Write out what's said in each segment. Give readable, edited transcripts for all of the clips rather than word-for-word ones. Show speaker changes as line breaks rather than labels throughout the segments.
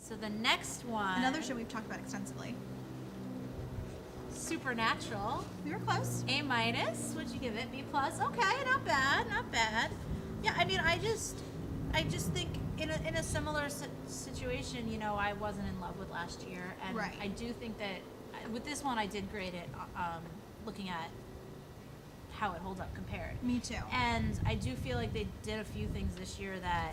So the next one,
Another show we've talked about extensively.
Supernatural.
We were close.
A-. What'd you give it? B+. Okay, not bad, not bad. Yeah, I mean, I just think in a similar situation, you know, I wasn't in love with last year, and
Right.
I do think that with this one, I did grade it looking at how it holds up compared.
Me too.
And I do feel like they did a few things this year that,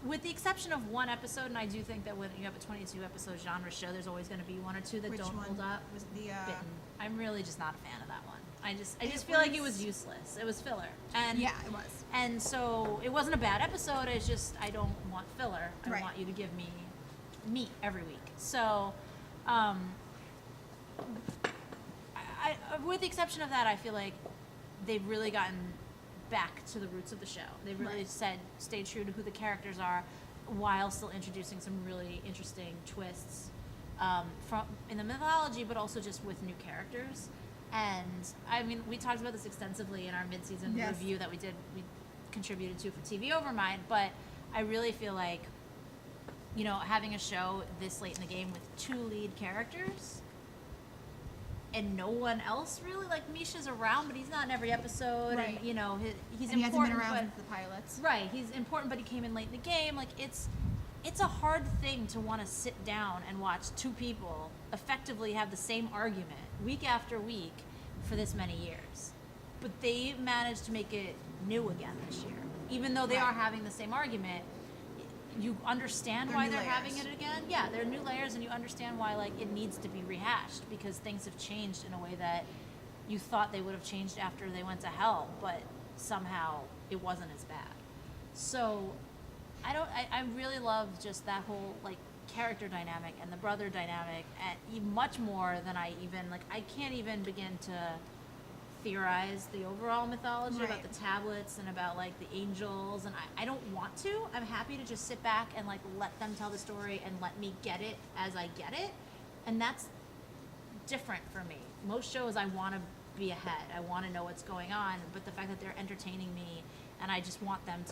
with the exception of one episode, and I do think that when you have a 22 episode genre show, there's always going to be one or two that
Which
don't
one?
hold up.
Was the
Bitten. I'm really just not a fan of that one. I just
It
feel like it
was-
was useless. It was filler. And
Yeah, it was.
And so it wasn't a bad episode. It's just I don't want filler. I
Right.
want you to give me meat every week. So, with the exception of that, I feel like they've really gotten back to the roots of the show. They've really
Right.
stayed true to who the characters are, while still introducing some really interesting twists from in the mythology, but also just with new characters. And I mean, we talked about this extensively in our mid-season
Yes.
review that we contributed to for TV Overmind. But I really feel like, you know, having a show this late in the game with 2 lead characters and no one else really, like Misha's around, but he's not in every episode.
Right.
And you know, he's
And he hasn't been
important,
around
but
since the pilots.
right, he's important, but he came in late in the game. Like it's a hard thing to want to sit down and watch 2 people effectively have the same argument week after week for this many years. But they managed to make it new again this year. Even though they
Right.
are having the same argument, you understand
They're
why
new
they're
layers.
having it again. Yeah, they're new layers, and you understand why like it needs to be rehashed because things have changed in a way that you thought they would have changed after they went to hell, but somehow it wasn't as bad. So I really love just that whole like character dynamic and the brother dynamic, and much more than I can't even begin to theorize the overall mythology about
Right.
the tablets and about like the angels, and I don't want to. I'm happy to just sit back and like let them tell the story and let me get it as I get it, and that's different for me. Most shows I want to be ahead. I want to know what's going on, but the fact that they're entertaining me and I just want them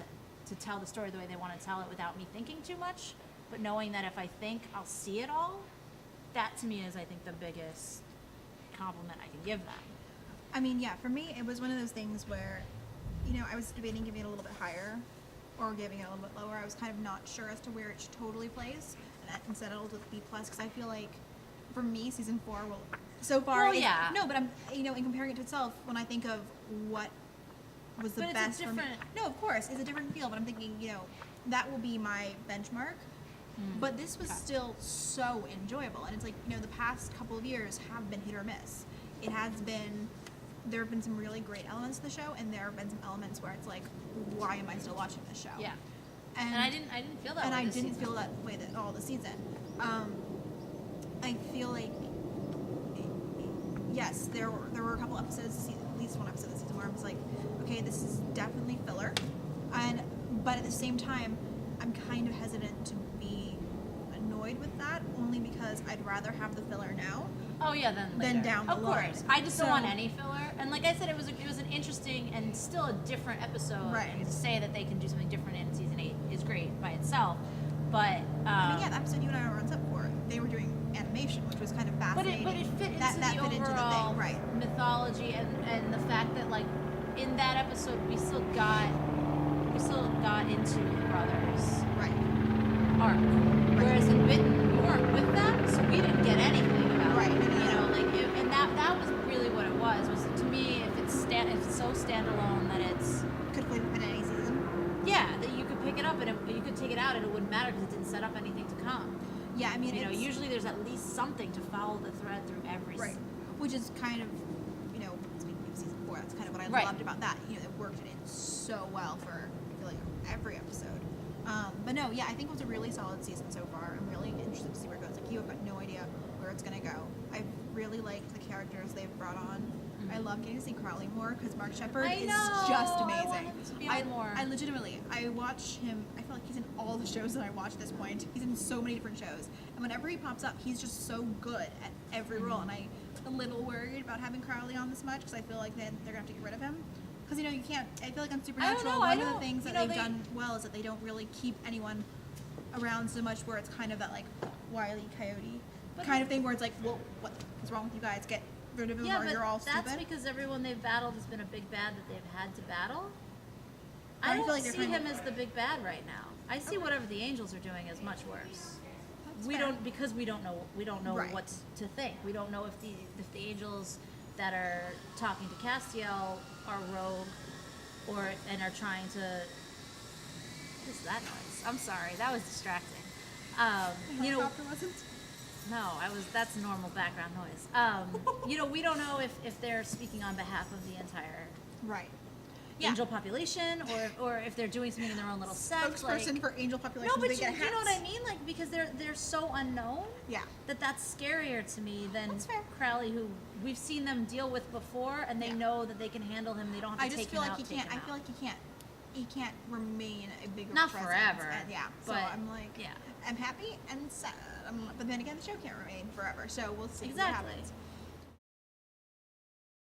to tell the story the way they want to tell it without me thinking too much, but knowing that if I think I'll see it all, that to me is I think the biggest compliment I can give them.
I mean, yeah, for me, it was one of those things where, you know, I was debating giving it a little bit higher or giving it a little bit lower. I was kind of not sure as to where it totally plays, and settled with B+, because I feel like, for me, season 4 will, so far...
Well, yeah.
No, but I'm, you know, in comparing it to itself, when I think of what was the
But it's a
best for me...
different-
No, of course, it's a different feel, but I'm thinking, you know, that will be my benchmark. But this was still so enjoyable, and it's like, you know, the past couple of years have been hit or miss. It has been... There have been some really great elements to the show, and there have been some elements where it's like, why am I still watching this show?
Yeah. And I didn't feel that
and
way
I
this
didn't
season.
feel that way all the season. I feel like, yes, there were a couple episodes, at least one episode this season where I was like, okay, this is definitely filler, but at the same time, I'm kind of hesitant to be annoyed with that, only because I'd rather have the filler now.
Oh yeah, then later.
down the
Of
line.
course, I just don't
So-
want any filler. And like I said, it was an interesting and still a different episode.
Right.
And to say that they can do something different in season 8 is great by itself. But
I mean, yeah, the episode you and I were on set for, they were doing animation, which was kind of
but
fascinating.
it fit into
that
the
fit into the
overall
thing, right?
mythology and the fact that like in that episode we still got into the brothers
Right.
arc. Whereas in Bitten, we weren't with them, so we didn't get anything about
Right.
it.
No, no,
You
no.
know, like, and that was really what it was to me, if it's so standalone that it's,
Could play in any season.
yeah, that you could pick it up and you could take it out and it wouldn't matter because it didn't set up anything to come.
Yeah, I mean,
You know,
it's,
usually there's at least something to follow the thread through every
right, which is kind of, you know, speaking of season 4, that's kind of what I
Right.
loved about that. You know, it worked it in so well for, I feel like, every episode. But no, yeah, I think it was a really solid season so far. I'm really interested to see where it goes. Like, you have got no idea where it's gonna go. I really liked the characters they've brought on. I love getting to see Crowley more because Mark Shepherd
I
is
know,
just
I
amazing.
want him to be on more.
I legitimately, I watch him, I feel like he's in all the shows that I watch at this point. He's in so many different shows. And whenever he pops up, he's just so good at every role. And I'm a little worried about having Crowley on this much because I feel like then they're going to have to get rid of him. Because, you know, you can't, I feel like on Supernatural,
know,
one
I
of the
don't-
things
you
that
know,
they've
they-
done well is that they don't really keep anyone around so much where it's kind of that like Wile E. Coyote
But
kind of thing where it's like, well, what's wrong with you guys? Get rid of him
Yeah,
or
but
you're all
that's
stupid.
because everyone they've battled has been a big bad that they've had to battle.
I
I
feel
don't
like they're
see
kind
him
of-
as the big bad right now. I see whatever the Angels are doing as much worse.
That's
We
fair.
don't because we don't know
Right.
what to think. We don't know if the Angels that are talking to Castiel are rogue and are trying to. What is that noise? I'm sorry, that was distracting.
Helicopter wasn't.
No, that's normal background noise. We don't know if they're speaking on behalf of the entire
Right. Yeah.
angel population or if they're doing something in their own little sect.
Spokesperson for angel population.
No, but
they
you
get
know what
hats.
I mean? Like, because they're so unknown
Yeah.
that's scarier to me than
That's fair.
Crowley, who we've seen them deal with before, and they
Yeah.
know that they can handle him. They don't have to
I just
take
feel
him
like
out.
he can't. I feel like he can't remain a bigger
Not
presence.
forever,
And, yeah. So
but,
I'm like,
yeah.
I'm happy and sad. But then again, the show can't remain forever. So we'll see
Exactly.
what happens.